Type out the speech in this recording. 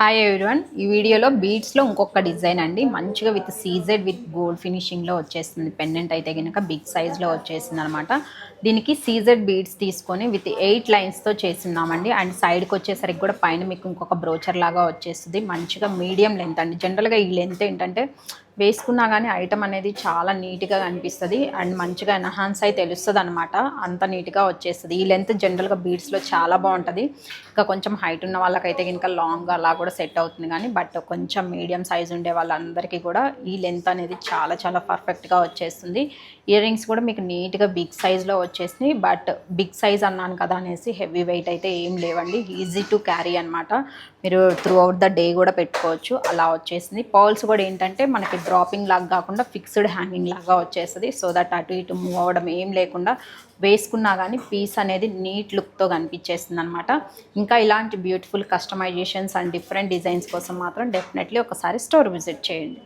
Hi everyone, ఈ వీడియోలో బీడ్స్లో ఇంకొక డిజైన్ అండి. మంచిగా విత్ సీజెడ్ విత్ గోల్డ్ ఫినిషింగ్లో వచ్చేస్తుంది. పెండెంట్ అయితే కనుక బిగ్ సైజ్లో వచ్చేసింది అనమాట. దీనికి సీజెడ్ బీడ్స్ తీసుకొని విత్ 8 లైన్స్తో చేస్తున్నామండి. అండ్ సైడ్కి వచ్చేసరికి కూడా పైన మీకు ఇంకొక బ్రోచర్ లాగా వచ్చేస్తుంది. మంచిగా మీడియం లెంత్ అండి. జనరల్గా ఈ లెంత్ ఏంటంటే వేసుకున్నా కానీ ఐటమ్ అనేది చాలా నీట్గా కనిపిస్తుంది అండ్ మంచిగా ఎన్హాన్స్ అయితే తెలుస్తుంది అనమాట. అంత నీట్గా వచ్చేస్తుంది. ఈ లెంత్ జనరల్గా బీడ్స్లో చాలా బాగుంటుంది. ఇంకా కొంచెం హైట్ ఉన్న వాళ్ళకైతే కనుక లాంగ్ అలా కూడా సెట్ అవుతుంది, కానీ బట్ కొంచెం మీడియం సైజ్ ఉండే వాళ్ళందరికీ కూడా ఈ లెంత్ అనేది చాలా చాలా పర్ఫెక్ట్గా వచ్చేస్తుంది. ఇయర్ రింగ్స్ కూడా మీకు నీట్గా బిగ్ సైజ్లో వచ్చేసినాయి. బట్ బిగ్ సైజ్ అన్నాను కదా అనేసి హెవీ వెయిట్ అయితే ఏం లేవండి. ఈజీ టు క్యారీ అనమాట. మీరు త్రూ అవుట్ ద డే కూడా పెట్టుకోవచ్చు. అలా వచ్చేసింది. పర్ల్స్ కూడా ఏంటంటే మనకి డ్రాపింగ్ లాగా కాకుండా ఫిక్స్డ్ హ్యాంగింగ్ లాగా వచ్చేస్తుంది. సో దట్ అటు ఇటు మూవ్ అవ్వడం ఏం లేకుండా వేసుకున్నా కానీ పీస్ అనేది నీట్ లుక్తో కనిపించేస్తుంది అనమాట. ఇంకా ఇలాంటి beautiful customisations and different designs కోసం మాత్రం డెఫినెట్లీ ఒకసారి స్టోర్ విజిట్ చేయండి.